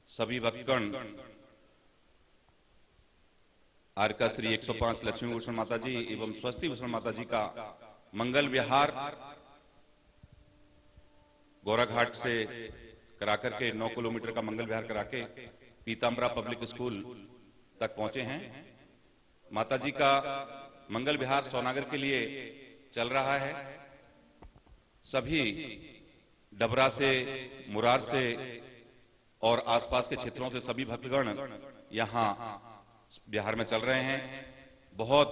सभी भक्तगण आरका श्री 105 लक्ष्मी भूषण माता जी एवं स्वस्ति भूषण माता जी का मंगल विहार गोराघाट से कराकर के 9 किलोमीटर का मंगल विहार करा के पीताम्बरा पब्लिक स्कूल तक पहुंचे हैं। माता जी का मंगल विहार सौनागर के लिए चल रहा है। सभी डबरा से, मुरार से और आसपास के क्षेत्रों से सभी भक्तगण यहाँ बिहार में चल रहे हैं। बहुत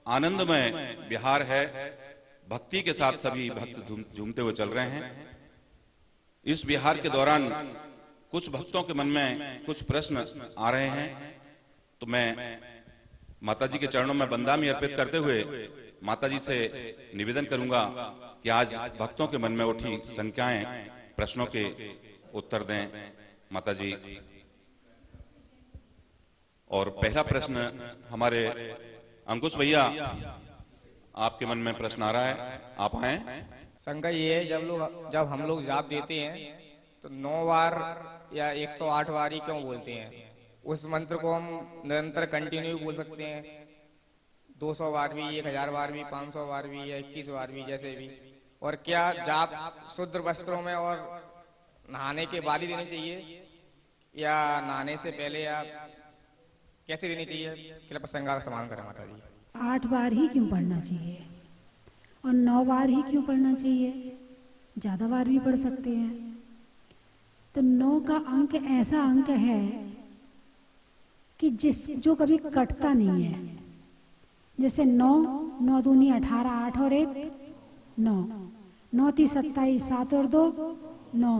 आनंदमय बिहार है। भक्ति के साथ सभी भक्त झूमते हुए चल रहे हैं। इस बिहार के दौरान कुछ भक्तों के मन में कुछ प्रश्न आ रहे हैं, तो मैं माता जी के चरणों में बंदामी अर्पित करते हुए माता जी से निवेदन करूंगा कि आज भक्तों के मन में उठी शंकाएं, प्रश्नों के उत्तर दें माता जी। और पहला प्रश्न हमारे अंकुश भैया, आपके मन में प्रश्न आ रहा है, आप आए। शंका ये है, जब हम लोग जाप देते हैं तो 9 बार या 108 बार ही क्यों बोलते हैं? उस मंत्र को हम निरंतर कंटिन्यू बोल सकते हैं, 200 बार भी, 1000 बार भी, 500 बार भी या 21 बार भी, जैसे भी। और क्या जाप शुद्ध वस्त्रों में और नहाने के बाद ही देनी चाहिए या नहाने से पहले, या कैसे देनी चाहिए? कृपया शंका का समाधान करें माता जी। 8 बार ही क्यों पढ़ना चाहिए और 9 बार ही क्यों पढ़ना चाहिए? ज्यादा बार भी पढ़ सकते हैं। तो 9 का अंक ऐसा अंक है कि जो कभी कटता नहीं है। जैसे 9 दूनी 18, 8 और 1 9, 9 × 3 = 27, 7 और 2 9,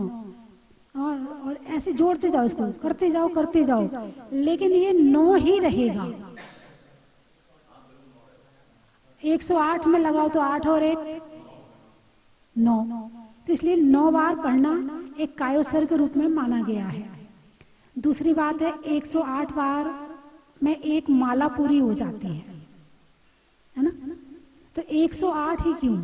और ऐसे जोड़ते जाओ, इसको करते जाओ, लेकिन ये 9 ही रहेगा। 108 में लगाओ तो 8 और 1 9, तो इसलिए 9 बार पढ़ना एक कायोसर के रूप में माना गया है। दूसरी बात है, 108 बार में एक माला पूरी हो जाती है ना? तो 108 ही क्यों?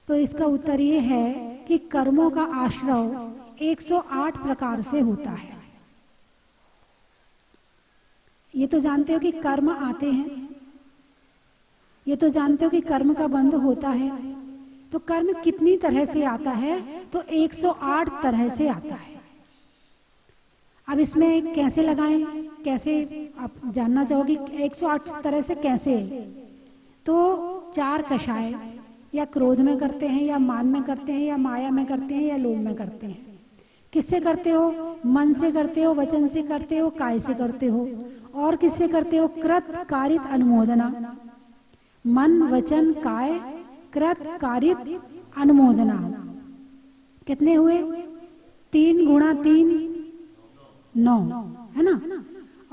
तो इसका उत्तर ये है कि कर्मों का आश्रय 108 प्रकार से होता है। ये तो जानते हो कि कर्म आते हैं, ये तो जानते हो कि कर्म का बंध होता है। तो कर्म कितनी तरह से आता है? तो 108 तरह से आता है। अब इसमें कैसे लगाएं, कैसे आप जानना चाहोगे 108 तरह से कैसे? तो 4 कषाय, या क्रोध में करते हैं, या मान में करते हैं, या माया में करते हैं, या लोभ में करते हैं। किससे करते हो? मन से करते हो, वचन से करते हो, काय से करते हो। और किससे करते हो? कृत कारित अनुमोदना। मन, वचन, काय, कृत कारित अनुमोदना। कितने हुए? 3 × 3 9, है ना?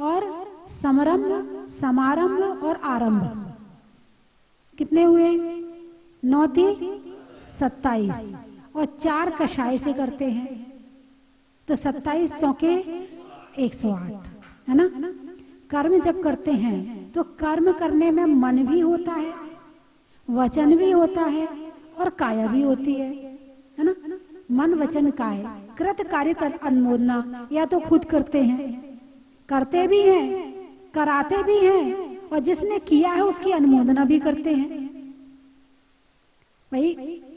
और समारंभ, समारंभ और आरंभ कितने हुए? 9 × 3 = 27, और 4 कषाय से करते हैं तो 27 × 4 = 108, है ना? कर्म जब करते हैं तो कर्म करने में मन भी होता है, वचन भी होता है और काया भी होती है ना? मन, वचन, काय। कृत कारित अनुमोदना, या तो खुद करते हैं, करते भी हैं, कराते भी हैं, और जिसने किया है उसकी अनुमोदना भी करते हैं। भाई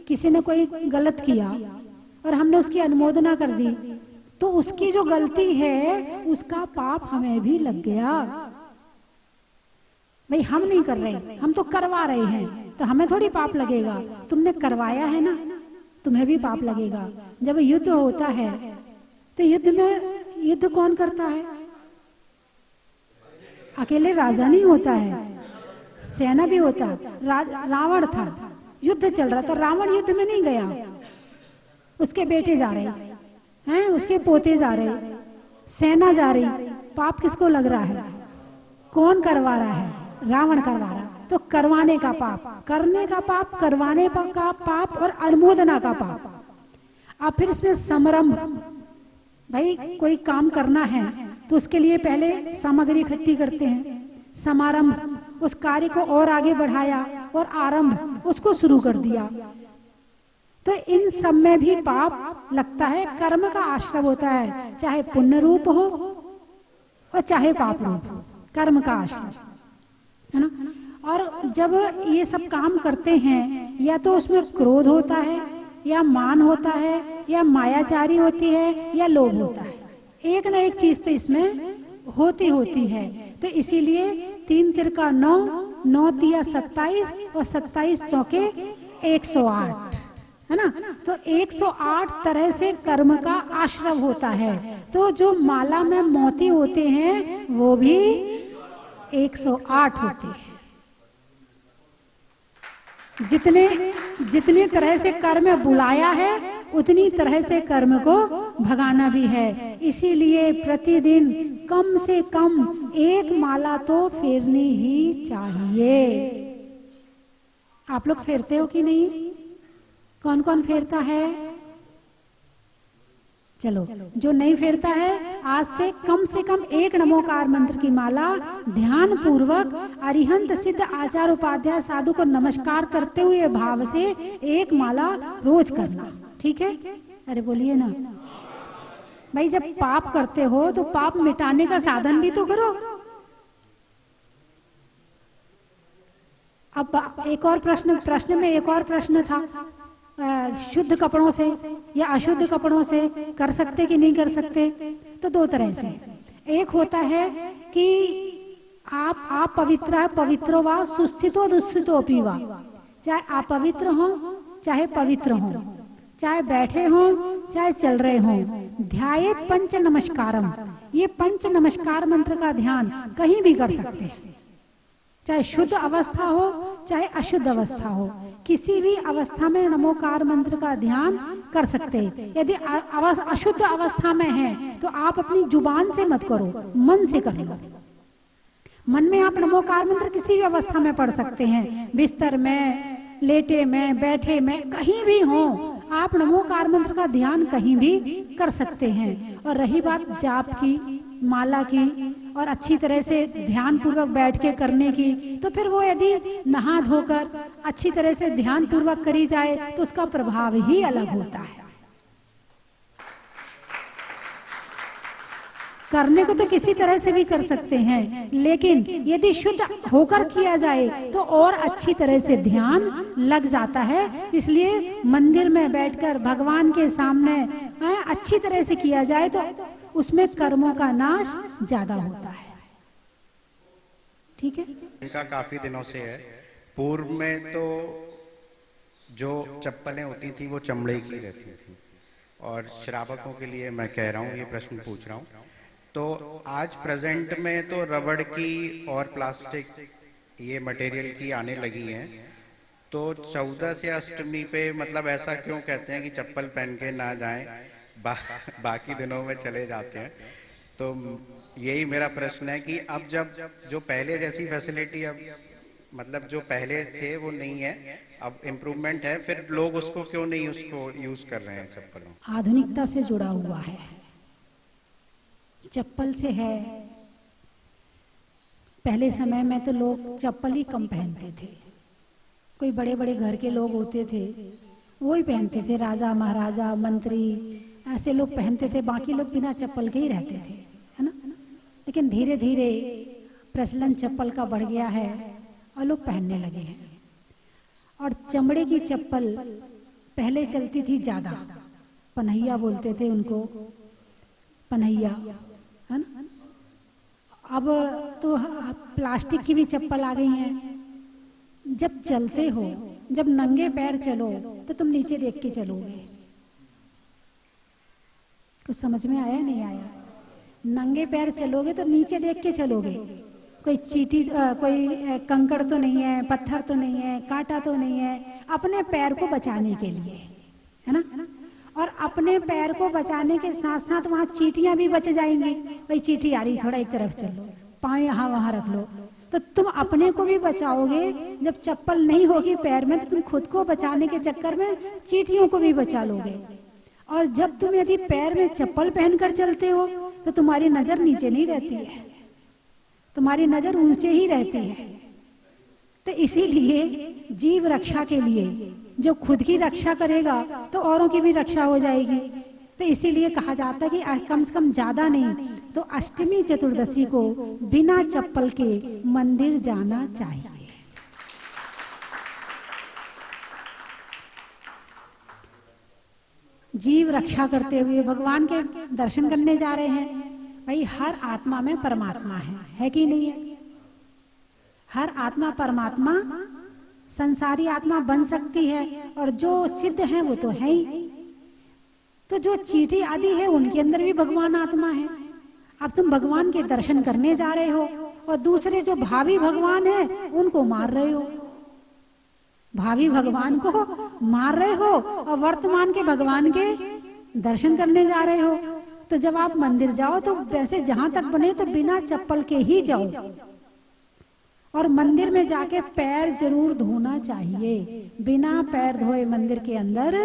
किसी ने कोई गलत किया और हमने उसकी अनुमोदना कर दी, तो उसकी जो गलती है उसका पाप हमें भी लग गया। भाई हम नहीं कर रहे, हम तो करवा रहे हैं, तो हमें थोड़ी पाप लगेगा। तुमने करवाया है ना, तुम्हें भी पाप लगेगा। जब युद्ध होता है तो युद्ध कौन करता है? अकेले राजा नहीं होता है, सेना भी होता है। रावण था, युद्ध चल रहा था, रावण युद्ध में नहीं गया, उसके बेटे जा रहे हैं, उसके पोते जा रहे, सेना जा रही। पाप किसको लग रहा है? कौन करवा रहा है? रावण करवा रहा। तो करवाने का पाप, करने का पाप, करवाने का पाप और अनुमोदना का पाप। अब फिर इसमें समारंभ, भाई कोई काम करना है तो उसके लिए पहले सामग्री इकट्ठी करते हैं, समारंभ, उस कार्य को और आगे बढ़ाया, और आरंभ उसको शुरू कर दिया। तो इन सब में भी पाप लगता है, कर्म का आश्रय होता है, चाहे पुण्य रूप हो और चाहे पाप रूप हो, कर्म का आश्रय है ना। और जब ये सब काम करते हैं, या तो उसमें क्रोध होता है, या मान होता है, या मायाचारी होती है, या लोभ होता है, एक ना एक चीज तो इसमें होती है। तो इसीलिए 3 तिरका 9, 9 तिया 27 और 27 चौके 108 है ना। तो 108 तरह से कर्म का आश्रय होता है। तो जो माला में मोती होते हैं वो भी 108 होते हैं। जितने तरह से कर्म बुलाया है उतनी तरह से कर्म को भगाना भी है। इसीलिए प्रतिदिन कम से कम 1 माला तो फेरनी ही चाहिए। आप लोग फेरते हो कि नहीं? कौन कौन फेरता है? चलो, जो नहीं फेरता है आज से कम 1 नमोकार मंत्र की माला ध्यान पूर्वक अरिहंत सिद्ध आचार्य उपाध्याय साधु को नमस्कार करते हुए भाव से 1 माला रोज करना, ठीक है? अरे बोलिए ना भाई, जब पाप करते हो तो पाप मिटाने का साधन भी तो करो। अब एक और प्रश्न में एक और प्रश्न था, शुद्ध कपड़ों से या अशुद्ध कपड़ों से कर सकते कि नहीं कर सकते? तो 2 तरह से। एक होता है कि आप पवित्रो वा सुस्थितो दुस्थितो पीवा, चाहे आप पवित्र हो चाहे पवित्र हो, चाहे बैठे हो चाहे चल रहे हो, ध्यायेत पंच नमस्कारम, ये 5 नमस्कार मंत्र का ध्यान कहीं भी कर सकते हैं, चाहे शुद्ध अवस्था हो चाहे अशुद्ध अवस्था हो, किसी भी अवस्था में नमोकार मंत्र का ध्यान कर सकते हैं। यदि अशुद्ध अवस्था में है तो आप अपनी जुबान से मत करो, मन से कर लो। मन में आप नमोकार मंत्र किसी भी अवस्था में पढ़ सकते हैं, बिस्तर में, लेटे में, बैठे में, कहीं भी हो आप नमोकार मंत्र का ध्यान कहीं भी कर सकते हैं। और रही बात जाप की, माला की और अच्छी तरह से ध्यान पूर्वक बैठ के करने की, तो फिर वो यदि नहा धोकर अच्छी तरह से ध्यान पूर्वक करी जाए तो उसका प्रभाव ही अलग होता है। करने को तो किसी तरह से भी कर सकते हैं, लेकिन यदि शुद्ध होकर किया जाए तो और अच्छी तरह से ध्यान लग जाता है। इसलिए मंदिर में बैठकर भगवान के सामने अच्छी तरह से किया जाए तो उसमें कर्मों का नाश ज्यादा होता है। ठीक है, इनका काफी दिनों से है। पूर्व में तो जो चप्पलें होती थी वो चमड़े की रहती थी, और श्रावकों के लिए मैं कह रहा हूँ, ये प्रश्न पूछ रहा हूँ, तो आज प्रेजेंट में तो रबड़ की और प्लास्टिक ये मटेरियल की आने लगी हैं। तो 14 से अष्टमी पे मतलब ऐसा क्यों कहते हैं कि चप्पल पहन के ना जाएं, बाकी दिनों में चले जाते हैं? तो यही मेरा प्रश्न है कि अब जब जो पहले जैसी फैसिलिटी अब मतलब जो पहले थे वो नहीं है, अब इम्प्रूवमेंट है, फिर लोग उसको क्यों नहीं उसको यूज कर रहे हैं चप्पलों? आधुनिकता से जुड़ा हुआ है, चप्पल से है। पहले समय में तो लोग चप्पल ही कम पहनते थे, कोई बड़े बड़े घर के लोग होते थे वो ही पहनते थे, राजा महाराजा मंत्री ऐसे लोग पहनते थे, बाकी लोग बिना चप्पल के ही रहते थे, है ना। लेकिन धीरे धीरे प्रचलन चप्पल का बढ़ गया है और लोग पहनने लगे हैं। और चमड़े की चप्पल पहले चलती थी ज्यादा, पनहिया बोलते थे उनको, पनहिया, है ना। अब तो प्लास्टिक की भी चप्पल आ गई हैं। जब चलते हो, जब नंगे पैर चलो तो तुम नीचे देख के चलोगे। कुछ समझ में आया नहीं आया? नंगे पैर चलोगे तो नीचे देख के चलोगे, कोई चींटी कोई कंकड़ तो नहीं है, पत्थर तो नहीं है, कांटा तो नहीं है, अपने पैर को बचाने के लिए, है ना। और अपने पैर को बचाने के साथ साथ वहाँ चींटियां भी बच जाएंगी। भाई चींटी आ रही, थोड़ा एक तरफ चलो, पाँव यहाँ वहाँ रख लो, तो तुम अपने को भी बचाओगे। जब चप्पल नहीं होगी पैर में तो तुम खुद को बचाने के चक्कर में चींटियों को भी बचा लोगे। और जब तुम यदि पैर में चप्पल पहनकर चलते हो तो तुम्हारी नजर नीचे नहीं रहती है, तुम्हारी नजर ऊंचे ही रहती है। तो इसीलिए जीव रक्षा के लिए जो खुद की रक्षा करेगा तो औरों की भी रक्षा हो जाएगी। तो इसीलिए कहा जाता है कि कम से कम ज्यादा नहीं तो अष्टमी चतुर्दशी को बिना चप्पल के मंदिर जाना चाहिए। जीव रक्षा करते हुए भगवान के दर्शन करने जा रहे हैं। भाई हर आत्मा में परमात्मा है कि नहीं है? हर आत्मा परमात्मा संसारी आत्मा बन सकती है और जो सिद्ध है वो तो है ही। तो जो चींटी आदि है उनके अंदर भी भगवान आत्मा है। अब तुम भगवान के दर्शन करने जा रहे हो और दूसरे जो भावी भगवान है उनको मार रहे हो। भावी भगवान को मार रहे हो और वर्तमान के भगवान के दर्शन करने जा रहे हो। तो जब आप मंदिर जाओ तो वैसे जहां तक बने तो बिना चप्पल के ही जाओ और मंदिर में जाके पैर जरूर धोना चाहिए। बिना पैर धोए मंदिर के अंदर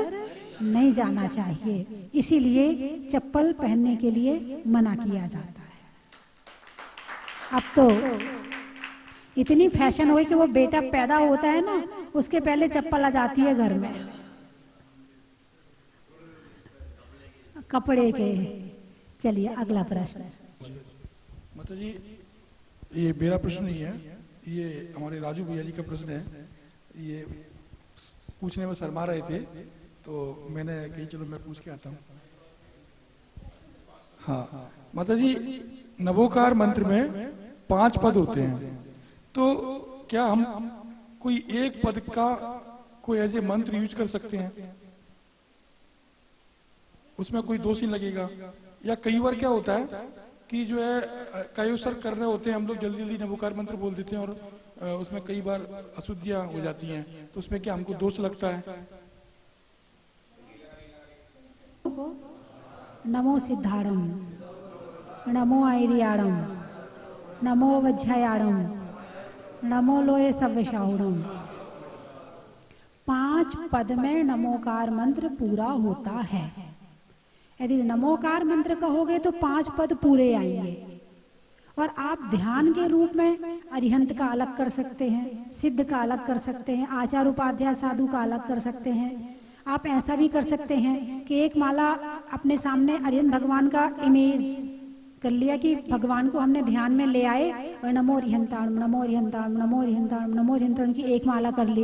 नहीं जाना चाहिए। इसीलिए चप्पल पहनने के लिए मना किया जाता है। अब तो इतनी फैशन हुई कि वो बेटा पैदा होता है ना उसके पहले चप्पल आ जाती है घर में कपड़े के। चलिए अगला प्रश्न। माता जी ये मेरा प्रश्न नहीं है, ये हमारे राजू भैया जी का प्रश्न है। ये पूछने में शर्मा रहे थे तो मैंने कही चलो मैं पूछ के आता हूँ। हाँ माता जी, नवोकार मंत्र में 5 पद होते हैं, तो क्या हम कोई एक पद का कोई ऐसे मंत्र यूज कर सकते हैं? उसमें कोई दोष नहीं लगेगा? या कई बार क्या होता है कि जो है कायोसर कर रहे होते हैं हम लोग जल्दी जल्दी नवोकार मंत्र बोल देते हैं और उसमें कई बार अशुद्धियां हो जाती हैं, तो उसमें क्या हमको दोष लगता है? नमो सिद्धाणम, नमो आयरियाणम, नमो वज्रयाणम, नमो लोये सव्यशाहुणम। 5 पद में नमोकार मंत्र पूरा होता है। यदि नमोकार मंत्र कहोगे तो 5 पद पूरे आएंगे। और आप ध्यान के रूप में अरिहंत का अलग कर सकते हैं, सिद्ध का अलग कर सकते हैं, आचार उपाध्याय साधु का अलग कर सकते हैं। आप ऐसा भी कर सकते हैं कि एक माला अपने सामने अरिहंत भगवान का इमेज कर लिया कि भगवान को हमने ध्यान में ले आए और नमो अरिहंताणम, नमो अरिहंताणम, नमो अरिहंताणम, नमो अरिहंताणम की एक माला कर ली।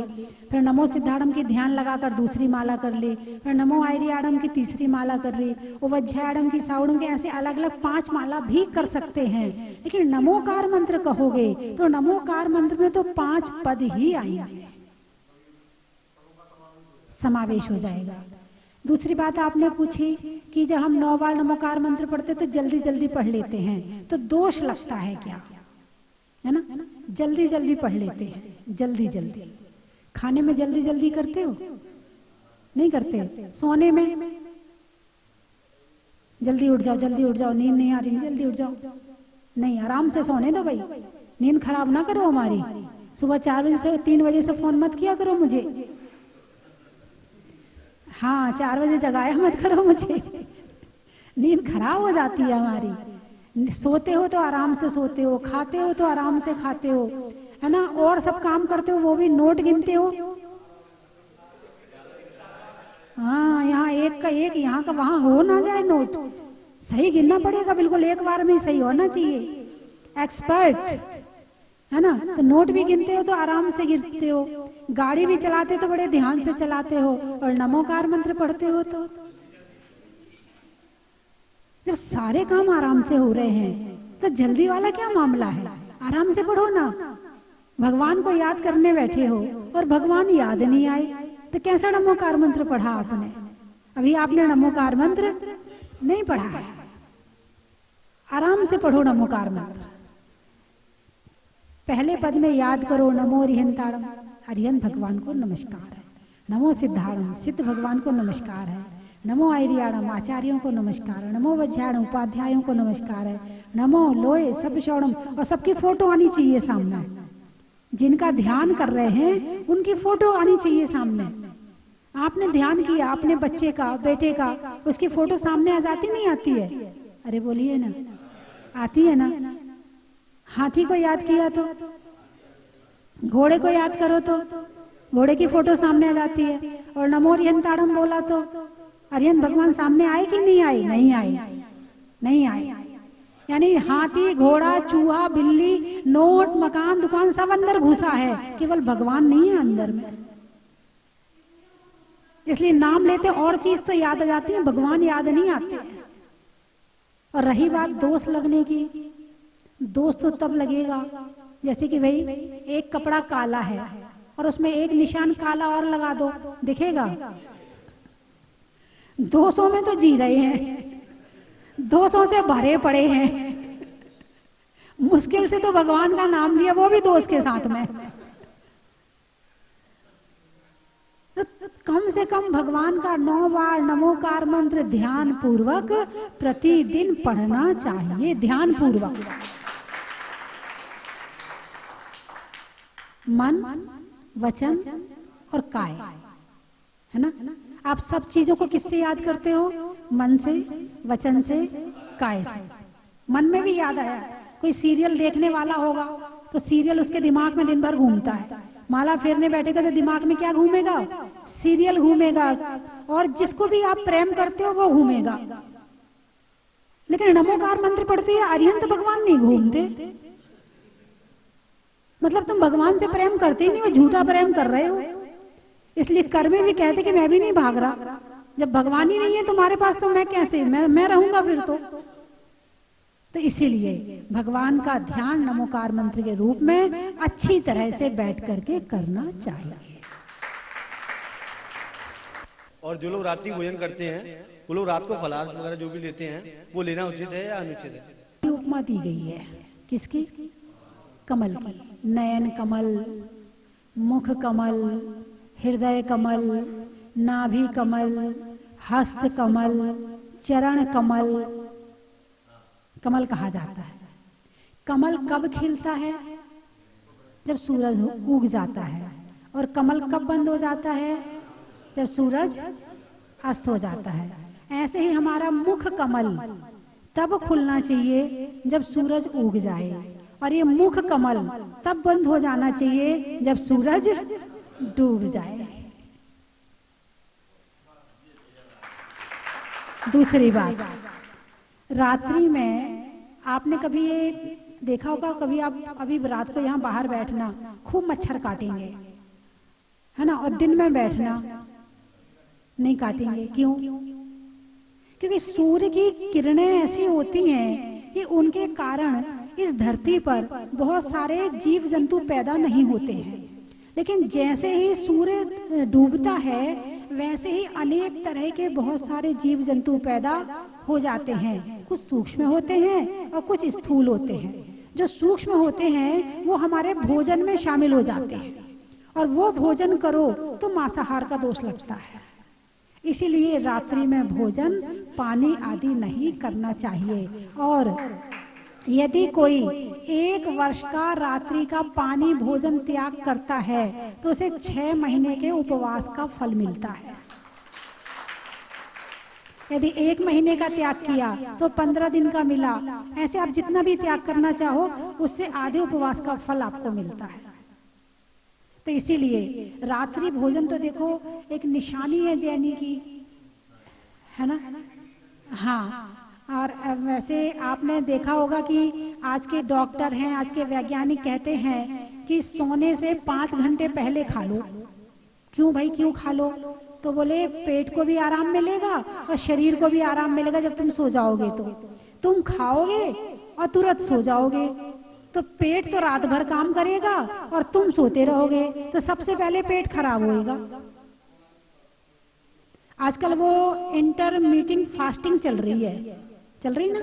फिर नमो सिद्धाणम की ध्यान लगाकर दूसरी माला कर ली। फिर नमो आयरियाणम की तीसरी माला कर ली। वज्रयाणम की सावणम की ऐसे अलग अलग 5 माला भी कर सकते हैं। लेकिन नमोकार मंत्र कहोगे तो नमोकार मंत्र में तो 5 पद ही आएंगे, समावेश हो जाएगा। दूसरी बात आपने पूछी कि जब हम 9 बार नमोकार मंत्र पढ़ते तो जल्दी जल्दी पढ़ लेते हैं, तो दोष लगता है क्या? है ना, जल्दी जल्दी पढ़ लेते हैं, जल्दी जल्दी। खाने में जल्दी जल्दी करते हो? नहीं करते। सोने में जल्दी उठ जाओ, जल्दी उठ जाओ, नींद नहीं आ रही, जल्दी उठ जाओ। नहीं, आराम से सोने दो भाई, नींद खराब ना करो हमारी। सुबह 4 बजे से 3 बजे से फोन मत किया करो मुझे। हाँ, 4 बजे जगाया मत करो मुझे, नींद खराब हो जाती है हमारी। सोते हो तो आराम से सोते हो, खाते हो तो आराम से खाते हो, है ना, और सब काम करते हो वो भी नोट गिनते हो। हाँ, यहाँ एक का एक, यहाँ का वहां हो ना जाए नोट, सही गिनना पड़ेगा, बिल्कुल एक बार में सही होना चाहिए। एक्सपर्ट है ना, तो नोट भी गिनते हो तो आराम से गिनते हो, गाड़ी भी चलाते तो बड़े ध्यान से चलाते हो, और नमोकार मंत्र पढ़ते हो तो जब सारे काम आराम से हो रहे हैं तो जल्दी वाला क्या मामला है? आराम से पढ़ो ना। भगवान को याद करने बैठे हो और भगवान याद नहीं आए तो कैसा नमोकार मंत्र पढ़ा आपने? अभी आपने नमोकार मंत्र नहीं पढ़ा है। आराम से पढ़ो नमोकार मंत्र। पहले पद में याद करो नमो अरिहंताणम, अरिहंत भगवान को नमस्कार है। नमो सिद्धाणम, सिद्ध भगवान को नमस्कार है। नमो आयरियाणम, आचार्यों को नमस्कार है। नमो वज्रयाणम, उपाध्यायों को नमस्कार है। नमो लोये सव्यशाहुणम, और सबकी फोटो आनी चाहिए सामने। जिनका ध्यान कर रहे हैं उनकी फोटो आनी चाहिए सामने। आपने ध्यान किया अपने बच्चे का, बेटे का, उसकी फोटो सामने आ जाती नहीं आती है? अरे बोलिए ना, आती है ना। हाथी को याद किया घोड़े को याद करो तो घोड़े की फोटो सामने आ जाती है। और नमो अरिहंताड़म बोला तो अरिहंत भगवान सामने आए कि नहीं आए? नहीं आए, नहीं आए। यानी हाथी, घोड़ा, चूहा, बिल्ली, नोट, मकान, दुकान सब अंदर घुसा है, केवल भगवान नहीं है अंदर में। इसलिए नाम लेते और चीज तो याद आ जाती है, भगवान याद नहीं आते हैं। और रही बात दोष लगने की, दोष तो तब लगेगा जैसे कि भाई एक कपड़ा काला है और उसमें एक निशान काला और लगा दो, दिखेगा? दोषों में तो जी रहे हैं, दोषों से भरे पड़े हैं। मुश्किल से तो भगवान का नाम लिया, वो भी दोष के साथ में। तो कम से कम भगवान का 9 बार नमोकार मंत्र ध्यान पूर्वक प्रतिदिन पढ़ना चाहिए, ध्यान पूर्वक। मन, वचन और काय, है ना? आप सब चीजों को किससे याद करते हो? मन से, वचन से, काय से। मन में भी याद आया, कोई सीरियल देखने वाला होगा तो सीरियल उसके दिमाग में दिन भर घूमता है। माला फेरने बैठेगा तो दिमाग में क्या घूमेगा? सीरियल घूमेगा। और जिसको भी आप प्रेम करते हो वो घूमेगा। लेकिन नमोकार मंत्र पढ़ते हैं अरिहंत भगवान नहीं घूमते। मतलब तुम भगवान से प्रेम करते ही नहीं, वो झूठा प्रेम कर रहे हो। इसलिए कर में भी कहते कि मैं भी नहीं भाग रहा। जब भगवान ही नहीं है तुम्हारे पास तो मैं कैसे, मैं रहूंगा फिर तो इसीलिए भगवान का ध्यान नमोकार मंत्र के रूप में अच्छी तरह से बैठ करके करना चाहिए। और जो लोग रात्रि भोजन करते हैं वो लोग रात को फलाहार वगैरह जो भी लेते हैं वो लेना उचित है या अनुचित है? उपमा दी गई है किसकी? कमल की। नयन कमल, मुख कमल, हृदय कमल, नाभि कमल, हस्त कमल, चरण कमल, कमल कहा जाता है। कमल कब खिलता है? जब सूरज उग जाता है। और कमल कब बंद हो जाता है? जब सूरज अस्त हो जाता है। ऐसे ही हमारा मुख कमल तब खुलना चाहिए जब सूरज उग जाए, और ये मुख कमल तब बंद हो जाना चाहिए जब सूरज डूब जाए। दूसरी बात, रात्रि में आपने कभी ये देखा होगा, कभी आप अभी रात को यहाँ बाहर बैठना, खूब मच्छर काटेंगे, है ना? और दिन में बैठना नहीं काटेंगे। क्यों? क्योंकि सूर्य की किरणें ऐसी होती हैं कि उनके कारण इस धरती पर बहुत सारे जीव जंतु पैदा नहीं होते हैं। लेकिन जैसे ही सूर्य डूबता है वैसे ही अनेक तरह के बहुत सारे जीव जंतु पैदा हो जाते हैं। कुछ सूक्ष्म होते हैं और कुछ स्थूल होते हैं। जो सूक्ष्म होते हैं वो हमारे भोजन में शामिल हो जाते हैं, और वो भोजन करो तो मांसाहार का दोष लगता है। इसीलिए रात्रि में भोजन, पानी आदि नहीं करना चाहिए। और यदि कोई 1 वर्ष का रात्रि का पानी भोजन त्याग करता है तो उसे 6 महीने के उपवास का फल मिलता है। यदि 1 महीने का त्याग किया तो 15 दिन का मिला। ऐसे आप जितना भी त्याग करना चाहो उससे आधे उपवास का फल आपको मिलता है। तो इसीलिए रात्रि भोजन तो देखो एक निशानी है जैनी की, है ना? हाँ। और वैसे आपने देखा होगा कि आज के डॉक्टर हैं, आज के वैज्ञानिक कहते हैं कि सोने से 5 घंटे पहले खा लो। क्यों भाई, क्यों खा लो? तो बोले पेट को भी आराम मिलेगा और शरीर को भी आराम मिलेगा। जब तुम सो जाओगे तो तुम खाओगे और तुरंत सो जाओगे, तो पेट तो रात भर काम करेगा और तुम सोते रहोगे, तो सबसे पहले पेट खराब होएगा। आजकल वो इंटरमिटेंट फास्टिंग चल रही ना,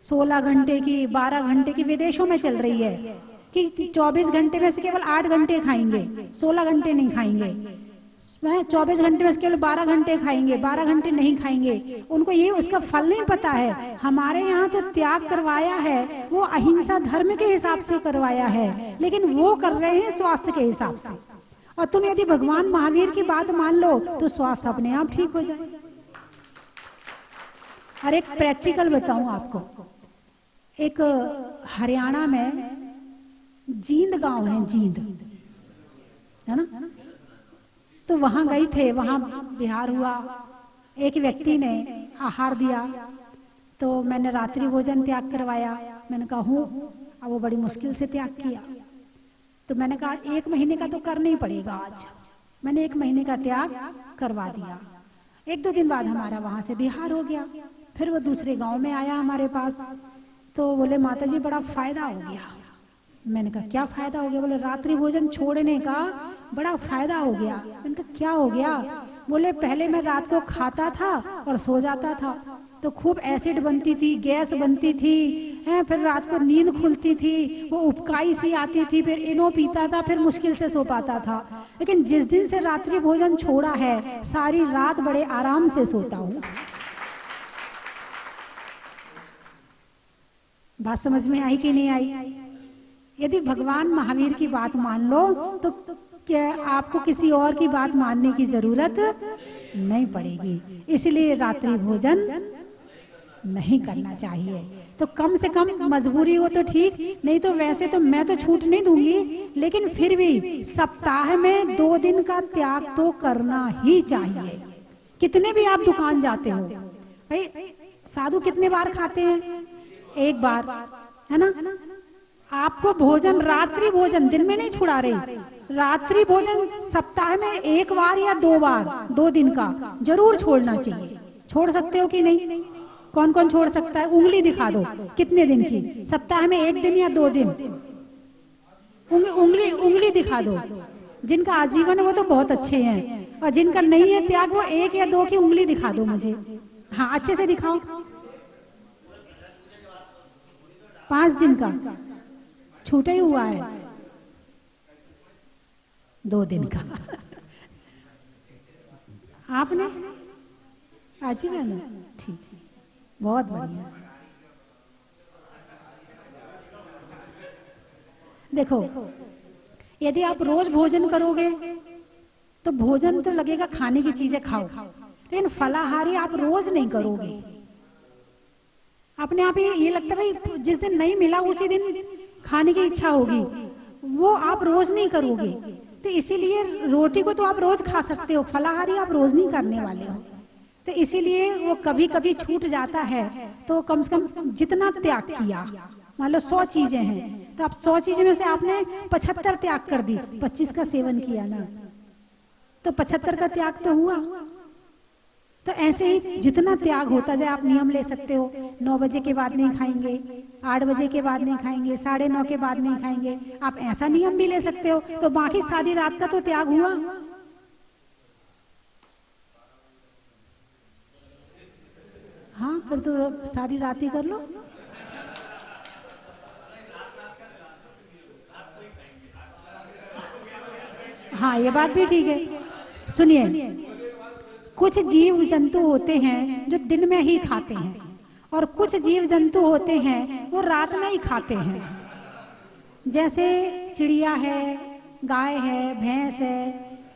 16 घंटे की, 12 घंटे की, विदेशों में चल रही है कि 24 घंटे में से केवल 8 घंटे खाएंगे, 16 घंटे नहीं खाएंगे। 24 घंटे में से केवल 12 घंटे खाएंगे, 12 घंटे नहीं खाएंगे। उनको ये उसका फल नहीं पता है। हमारे यहाँ तो त्याग करवाया है वो अहिंसा धर्म के हिसाब से करवाया है, लेकिन वो कर रहे हैं स्वास्थ्य के हिसाब से। और तुम यदि भगवान महावीर की बात मान लो तो स्वास्थ्य अपने आप ठीक हो जाए। और एक प्रैक्टिकल बताऊं आपको, एक हरियाणा में जींद गांव है, जींद, है ना। तो वहां गई थे, वहां विहार हुआ, एक व्यक्ति ने आहार दिया, तो मैंने रात्रि भोजन त्याग करवाया। मैंने कहा हूँ, अब वो बड़ी मुश्किल से त्याग किया। तो मैंने कहा 1 महीने का तो करना ही पड़ेगा आज। मैंने 1 महीने का त्याग करवा दिया। 1-2 दिन बाद हमारा वहां से विहार हो गया। फिर वो दूसरे गांव में आया हमारे पास, तो बोले माता जी बड़ा फायदा हो गया। मैंने कहा क्या फायदा हो गया? बोले रात्रि भोजन छोड़ने का बड़ा फायदा हो गया। मैंने कहा क्या हो गया? बोले पहले मैं रात को खाता था और सो जाता था, तो खूब एसिड बनती थी, गैस बनती थी, हैं, फिर रात को नींद खुलती थी, वो उपकाई सी आती थी, फिर इनो पीता था, फिर मुश्किल से सो पाता था। लेकिन जिस दिन से रात्रि भोजन छोड़ा है, सारी रात बड़े आराम से सोता हूँ। बात समझ में आई कि नहीं आई? यदि भगवान महावीर की बात मान लो तो क्या आपको किसी और की बात मानने की जरूरत नहीं पड़ेगी। इसलिए रात्रि भोजन नहीं करना चाहिए। तो कम से कम मजबूरी हो तो ठीक, नहीं तो वैसे तो मैं तो छूट नहीं दूंगी, लेकिन फिर भी सप्ताह में 2 दिन का त्याग तो करना ही चाहिए। कितने भी आप दुकान जाते हो भाई, साधु कितने बार खाते हैं? 1 बार, है ना। आपको भोजन, रात्रि भोजन दिन में नहीं छुड़ा रही, रात्रि भोजन सप्ताह में 1 बार या 2 बार 2 दिन का जरूर छोड़ना चाहिए। छोड़ सकते हो कि नहीं? कौन कौन छोड़ सकता है? उंगली दिखा दो, कितने दिन की? सप्ताह में 1 दिन या 2 दिन? उंगली दिखा दो। जिनका आजीवन है वो तो बहुत अच्छे हैं, और जिनका नहीं है त्याग, वो 1 या 2 की उंगली दिखा दो मुझे। हाँ, अच्छे से दिखाओ। 5 दिन का छूटा ही हुआ है, 2 दिन का आपने आजीवन? ठीक, बहुत बढ़िया। देखो, यदि आप रोज भोजन करोगे तो भोजन तो लगेगा खाने की चीजें खाओ, लेकिन फलाहारी आप रोज नहीं करोगे। अपने आप ये लगता है भाई जिस दिन नहीं मिला उसी दिन खाने की इच्छा होगी, वो आप रोज नहीं करोगे। तो इसीलिए रोटी को तो आप रोज खा सकते हो, फलाहारी आप रोज नहीं करने वाले हो। तो इसीलिए वो कभी कभी छूट जाता है। तो कम से कम जितना त्याग किया, मान लो 100 चीजें हैं, तो आप 100 चीजें में से आपने 75 त्याग कर दी, 25 का सेवन किया ना, तो 75 का त्याग तो हुआ। तो ऐसे ही जितना त्याग होता जाए आप नियम ले सकते हो। 9 बजे के बाद नहीं खाएंगे, 8 बजे के बाद नहीं खाएंगे, 9:30 के बाद नहीं खाएंगे। आप ऐसा नियम भी ले सकते हो, तो बाकी सारी रात का तो त्याग हुआ। हाँ, फिर तो सारी रात ही कर लो। हाँ, ये बात भी ठीक है। सुनिए, कुछ जीव जंतु होते हैं जो दिन में ही खाते हैं, और कुछ जीव जंतु होते हैं वो रात में ही खाते हैं। जैसे चिड़िया है, गाय है, भैंस है,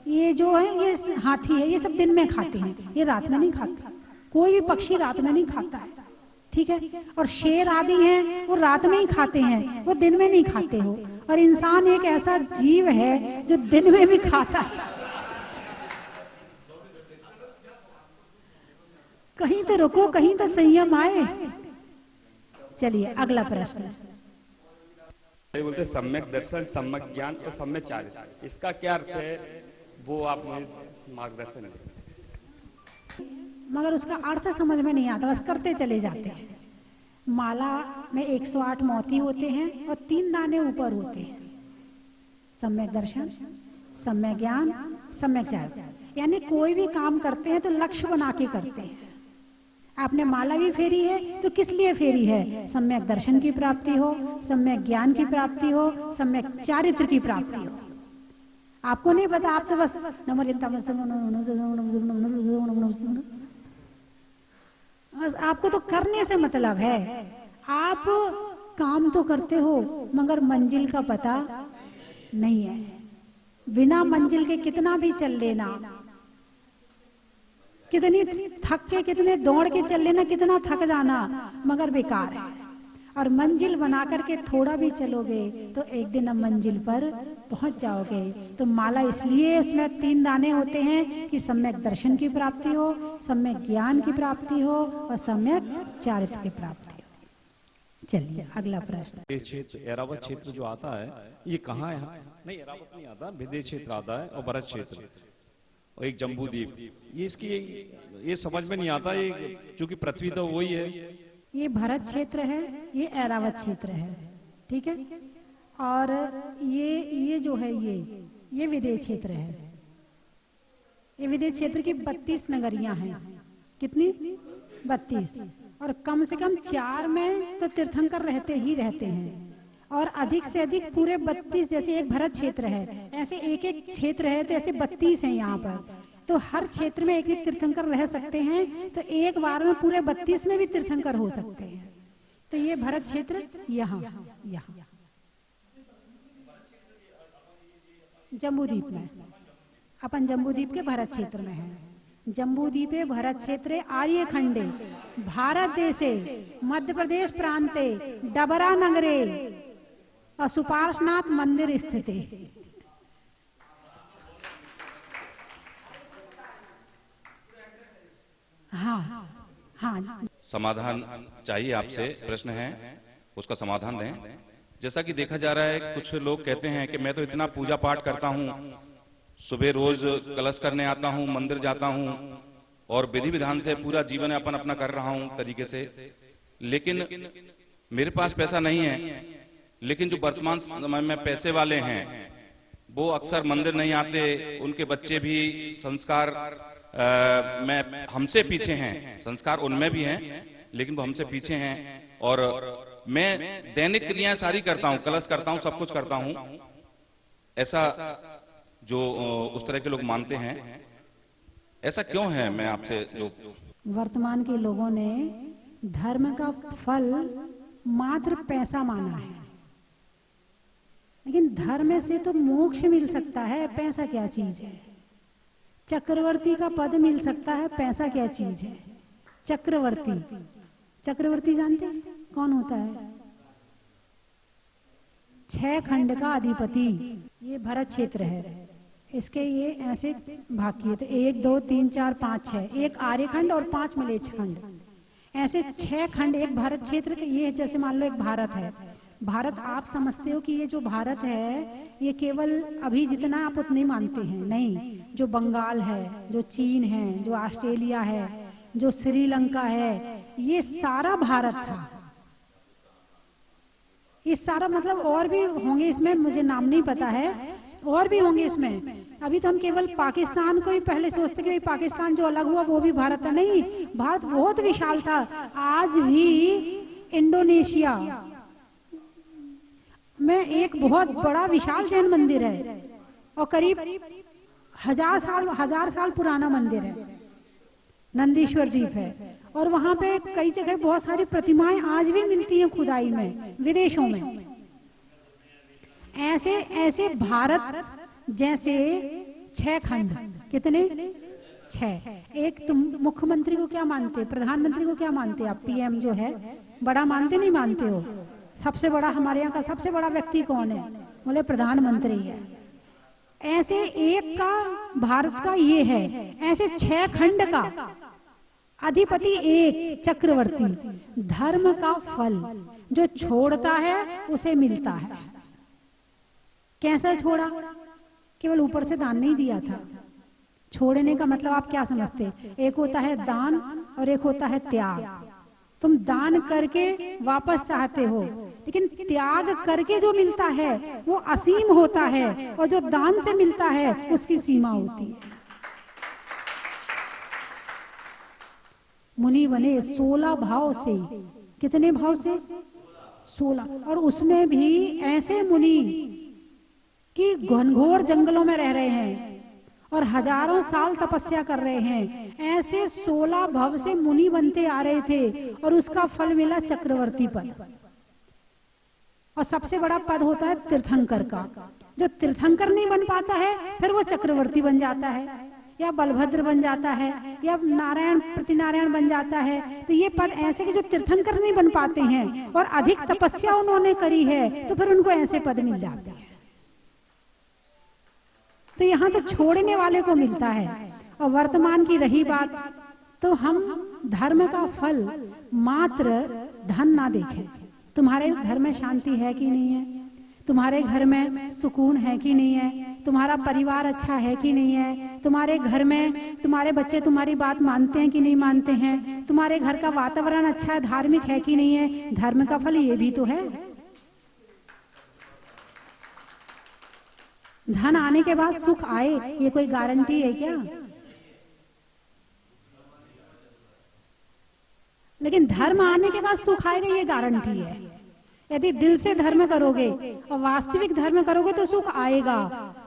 ये जो है, ये हाथी है, ये सब दिन में खाते हैं, ये रात में नहीं खाते। कोई भी पक्षी रात में नहीं खाता है, ठीक है। और शेर आदि हैं वो रात में ही खाते हैं, वो दिन में नहीं खाते हो। और इंसान एक ऐसा जीव है जो दिन में भी खाता है। कहीं तो रुको, कहीं तो संयम आए। चलिए अगला प्रश्न। बोलते सम्यक दर्शन, सम्यक ज्ञान और सम्यक चार्य, इसका क्या अर्थ है? वो आप मार्गदर्शन दें। मगर उसका अर्थ समझ में नहीं आता, बस करते चले जाते हैं। माला में 108 मोती होते हैं और 3 दाने ऊपर होते हैं। सम्यक दर्शन, सम्यक ज्ञान, सम्यक चार्य। यानी कोई भी काम करते हैं तो लक्ष्य बना के करते हैं। आपने माला भी फेरी है तो किस लिए फेरी है? सम्यक दर्शन की प्राप्ति हो, सम्यक ज्ञान की प्राप्ति हो, सम्यक चारित्र की प्राप्ति हो। आपको नहीं पता, आप तो बस आपको तो करने से मतलब है। आप काम तो करते हो मगर मंजिल का पता नहीं है। बिना मंजिल के कितना भी चल लेना, कितनी थक के, कितने दौड़ के चल लेना, कितना थक जाना, मगर बेकार है। और मंजिल बना करके थोड़ा भी चलोगे तो एक दिन अब मंजिल पर पहुंच जाओगे। तो माला इसलिए उसमें 3 दाने होते हैं कि सम्यक दर्शन की प्राप्ति हो, सम्यक ज्ञान की प्राप्ति हो और सम्यक चारित्र की प्राप्ति हो। चलिए अगला प्रश्न। ये क्षेत्र एरावत क्षेत्र जो आता है ये कहाँ है? नहीं, एरावत नहीं आता, विदेश क्षेत्र आता है और भरत क्षेत्र और एक जम्बूद्वीप। ये इसकी ये समझ में नहीं आता, ये चूंकि पृथ्वी तो वही है। ये भरत क्षेत्र है, ये ऐरावत क्षेत्र है, ठीक है। और ये जो है ये विदेश क्षेत्र है। ये विदेश क्षेत्र की 32 नगरियां हैं। कितनी? 32। और कम से कम 4 में तो तीर्थंकर रहते ही रहते हैं और अधिक से अधिक पूरे 32, जैसे एक भरत क्षेत्र है ऐसे एक एक क्षेत्र है, तो ऐसे 32 हैं यहाँ पर। तो हर क्षेत्र में एक एक तीर्थंकर रह सकते हैं, तो एक बार में पूरे 32 में भी तीर्थंकर हो सकते हैं। तो ये भरत क्षेत्र यहाँ जम्बूद्वीप में, अपन जम्बूद्वीप के भरत क्षेत्र में है। जम्बूद्वीपे भरत क्षेत्रे आर्यखंडे भारत देशे मध्य प्रदेश प्रांते डबरा नगरे सुपार्श्वनाथ मंदिर स्थित है। हाँ। समाधान चाहिए आपसे, प्रश्न है उसका समाधान दें। जैसा कि देखा जा रहा है, कुछ लोग कहते हैं कि मैं तो इतना पूजा पाठ करता हूँ, सुबह रोज कलश करने आता हूँ, मंदिर जाता हूँ और विधि विधान से पूरा जीवन यापन अपना कर रहा हूँ तरीके से, लेकिन मेरे पास पैसा नहीं है। लेकिन जो वर्तमान समय में पैसे वाले हैं वो अक्सर मंदिर नहीं आते, उनके बच्चे भी संस्कार में हमसे पीछे हैं, संस्कार उनमें भी हैं लेकिन वो हमसे पीछे हैं। और मैं दैनिक क्रियाएं सारी करता हूँ, कलश करता हूँ, सब कुछ करता हूँ। ऐसा जो उस तरह के लोग मानते हैं, ऐसा क्यों है? मैं आपसे जो वर्तमान के लोगों ने धर्म का फल मात्र पैसा माना है, लेकिन धर्म से तो मोक्ष मिल सकता है, पैसा क्या चीज है। चक्रवर्ती का पद मिल सकता है, पैसा क्या चीज है। चक्रवर्ती जानते हैं कौन होता है? 6 खंड का अधिपति। ये भरत क्षेत्र है, इसके ये ऐसे भाग किए थे, 1 2 3 4 5 6, एक आर्यखंड और 5 मलेच्छ खंड, ऐसे 6 खंड एक भारत क्षेत्र के। ये जैसे मान लो एक भारत है, भारत आप समझते हो कि ये जो भारत है ये केवल अभी जितना आप उतने मानते हैं, नहीं। जो बंगाल है, जो चीन है, जो ऑस्ट्रेलिया है, जो श्रीलंका है, ये सारा भारत था। ये सारा मतलब और भी होंगे इसमें, मुझे नाम नहीं पता है, और भी होंगे इसमें। अभी तो हम केवल पाकिस्तान को ही पहले सोचते कि पाकिस्तान जो अलग हुआ वो भी भारत था, नहीं। भारत बहुत विशाल था। आज भी इंडोनेशिया में एक बहुत बड़ा विशाल जैन मंदिर है और करीब 1000 साल पुराना मंदिर है, नंदीश्वर द्वीप है। और वहां पे कई जगह बहुत सारी प्रतिमाएं आज भी मिलती हैं खुदाई में, विदेशों में। ऐसे भारत जैसे 6 खंड, कितने? 6। एक तुम मुख्यमंत्री को क्या मानते, प्रधानमंत्री को क्या मानते आप? पीएम जो है बड़ा मानते नहीं मानते हो? सबसे बड़ा हमारे यहाँ का सबसे बड़ा व्यक्ति कौन है? बोले प्रधानमंत्री है। ऐसे एक का भारत का ये है, ऐसे 6 खंड का अधिपति एक चक्रवर्ती। धर्म का फल जो छोड़ता है उसे मिलता है। कैसा छोड़ा? केवल ऊपर से दान नहीं दिया था। छोड़ने का मतलब आप क्या समझते? एक होता है दान और एक होता है त्याग। तुम दान करके वापस चाहते हो, लेकिन त्याग करके जो मिलता है वो असीम होता है, और जो दान से मिलता है उसकी सीमा होती है। मुनि बने 16 भाव से। कितने भाव से? 16। और उसमें भी ऐसे मुनि कि घनघोर जंगलों में रह रहे हैं और हजारों साल तपस्या कर रहे हैं। ऐसे 16 भव से मुनि बनते आ रहे थे और उसका फल मिला चक्रवर्ती पद। और सबसे बड़ा पद होता है तीर्थंकर का। जो तीर्थंकर नहीं बन पाता है फिर वो चक्रवर्ती बन जाता है। या बलभद्र बन जाता है या नारायण प्रतिनारायण बन जाता है, तो ये पद ऐसे कि जो तीर्थंकर नहीं बन पाते हैं और अधिक तपस्या उन्होंने करी है तो फिर उनको ऐसे पद मिल जाते हैं। तो यहाँ तो छोड़ने वाले को मिलता है। और वर्तमान की रही बात, तो हम धर्म का फल मात्र धन ना देखें। तुम्हारे घर में शांति है कि नहीं है, तुम्हारे घर में सुकून है कि नहीं है, तुम्हारा परिवार अच्छा है कि नहीं है, तुम्हारे घर में तुम्हारे बच्चे तुम्हारी बात मानते हैं कि नहीं मानते हैं, तुम्हारे घर का वातावरण अच्छा है, धार्मिक है कि नहीं है, धर्म का फल ये भी तो है। धन आने के बाद सुख आए ये कोई गारंटी है क्या? लेकिन धर्म आने के बाद सुख आएगा ये गारंटी है। यदि दिल से धर्म करोगे और वास्तविक धर्म करोगे तो सुख आएगा।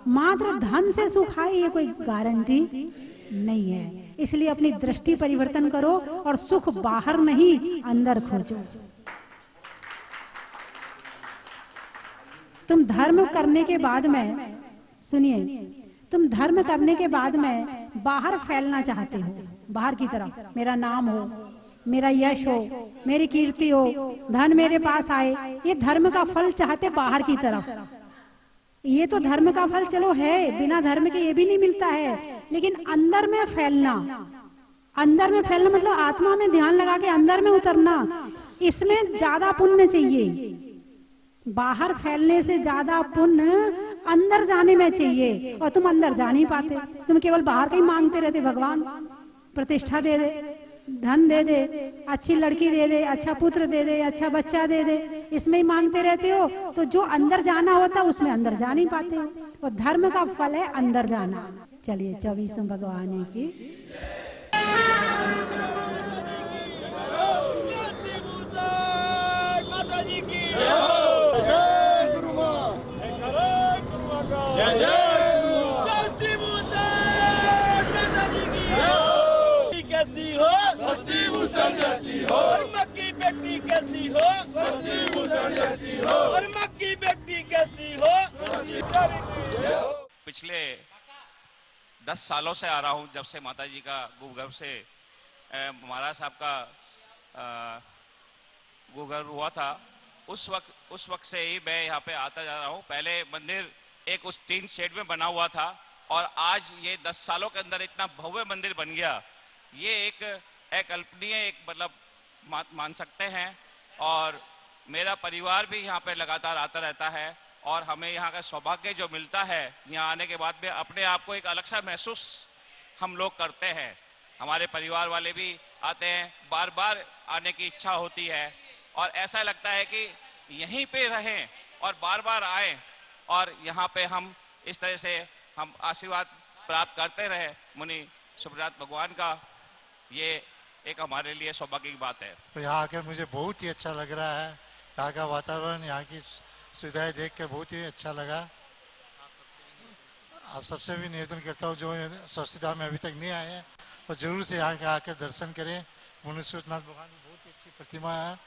मात्र धन से सुख आए ये कोई गारंटी नहीं है। इसलिए अपनी दृष्टि परिवर्तन करो और सुख बाहर नहीं अंदर खोजो। तुम धर्म करने के बाद में, सुनिए, तुम धर्म करने के बाद में बाहर फैलना चाहते हो, बाहर की तरफ मेरा नाम हो, मेरा यश हो, मेरी कीर्ति हो, धन मेरे पास आए, ये धर्म का फल चाहते बाहर की तरफ। ये तो धर्म का फल चलो है, बिना धर्म के ये भी नहीं मिलता है, लेकिन अंदर में फैलना, अंदर में फैलना मतलब आत्मा में ध्यान लगा के अंदर में उतरना, इसमें ज्यादा पुण्य चाहिए। बाहर फैलने से ज्यादा पुण्य अंदर जाने में चाहिए, और तुम अंदर जा नहीं पाते। तुम केवल बाहर का ही मांगते रहते, भगवान प्रतिष्ठा दे दे, धन दे दे, अच्छी लड़की दे दे, अच्छा पुत्र दे दे, अच्छा बच्चा दे दे, इसमें ही मांगते रहते हो। तो जो अंदर जाना होता है उसमें अंदर जा नहीं पाते हो। और धर्म का फल है अंदर जाना। चलिए 24वें भगवान की और मक्की बेटी कैसी हो, और मक्की बेटी कैसी हो। पिछले 10 सालों से आ रहा हूँ, जब से माता जी का गुरुगर्भ से महाराज साहब का गुरुगर्भ हुआ था, उस वक्त से ही मैं यहाँ पे आता जा रहा हूँ। पहले मंदिर एक उस टीन शेड में बना हुआ था, और आज ये 10 सालों के अंदर इतना भव्य मंदिर बन गया। ये एक अकल्पनीय, एक मतलब मान सकते हैं। और मेरा परिवार भी यहाँ पे लगातार आता रहता है, और हमें यहाँ का सौभाग्य जो मिलता है यहाँ आने के बाद में, अपने आप को एक अलग सा महसूस हम लोग करते हैं। हमारे परिवार वाले भी आते हैं, बार बार आने की इच्छा होती है, और ऐसा लगता है कि यहीं पे रहें और बार बार आएँ, और यहाँ पे हम इस तरह से हम आशीर्वाद प्राप्त करते रहे मुनि सुब्रत भगवान का। ये एक हमारे लिए सौभाग्य की बात है। तो यहाँ आकर मुझे बहुत ही अच्छा लग रहा है। यहाँ का वातावरण, यहाँ की सुविधाएं देख कर बहुत ही अच्छा लगा। आप सबसे भी निवेदन करता हूँ जो स्वच्छता में अभी तक नहीं आए हैं, और जरूर से यहाँ के आकर दर्शन करें। मुनि सुब्रत भगवान की बहुत ही अच्छी प्रतिमा है।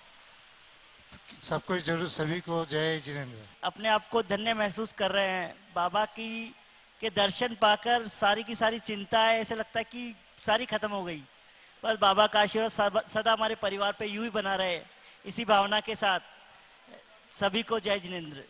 सबको जरूर, सभी को जय जिनेंद्र। अपने आप को धन्य महसूस कर रहे हैं। बाबा की के दर्शन पाकर सारी की सारी चिंताएं ऐसे लगता है कि सारी खत्म हो गई। बस बाबा का आशीर्वाद सदा हमारे परिवार पे यूं ही बना रहे। इसी भावना के साथ सभी को जय जिनेंद्र।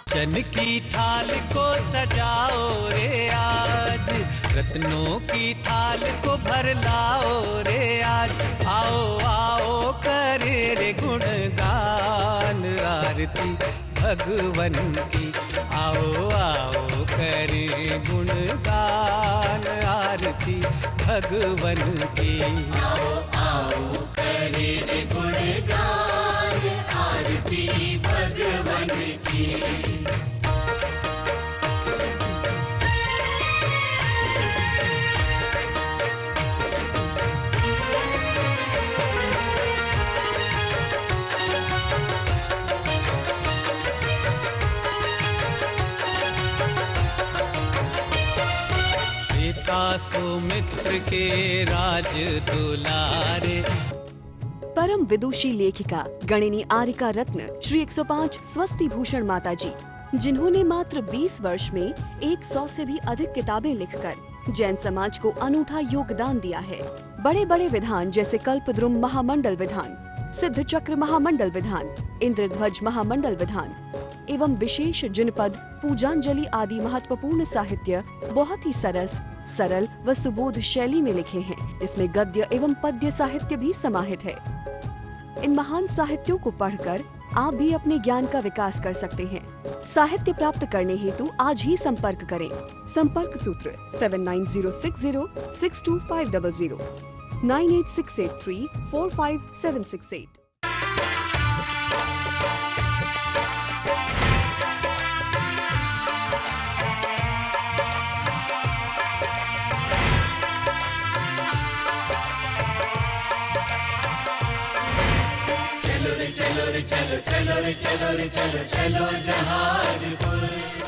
चन की थाल को सजाओ रे आज, रत्नों की थाल को भर लाओ रे आज। आओ आओ करे रे गुणगान आरती भगवन की। आओ आओ करे गुणगान आरती भगवन की। आओ आओ करे रे गुणगान आरती भगवन की। सुमित्र चक्र के राज दुलारे। परम विदुषी लेखिका गणिनी आरिका रत्न श्री 105 स्वस्ति भूषण माता जी, जिन्होंने मात्र 20 वर्ष में 100 से भी अधिक किताबें लिखकर जैन समाज को अनूठा योगदान दिया है। बड़े बड़े विधान जैसे कल्पद्रुम महामंडल विधान, सिद्ध चक्र महामंडल विधान, इंद्रध्वज महामंडल विधान एवं विशेष जिनपद, पूजांजलि आदि महत्वपूर्ण साहित्य बहुत ही सरल व सुबोध शैली में लिखे हैं, जिसमें गद्य एवं पद्य साहित्य भी समाहित है। इन महान साहित्यों को पढ़कर आप भी अपने ज्ञान का विकास कर सकते हैं। साहित्य प्राप्त करने हेतु आज ही संपर्क करें। संपर्क सूत्र 7906062500 9868345768। चलो रे चलो रे चलो चलो रे चलो रे चलो चलो जहाजपुर।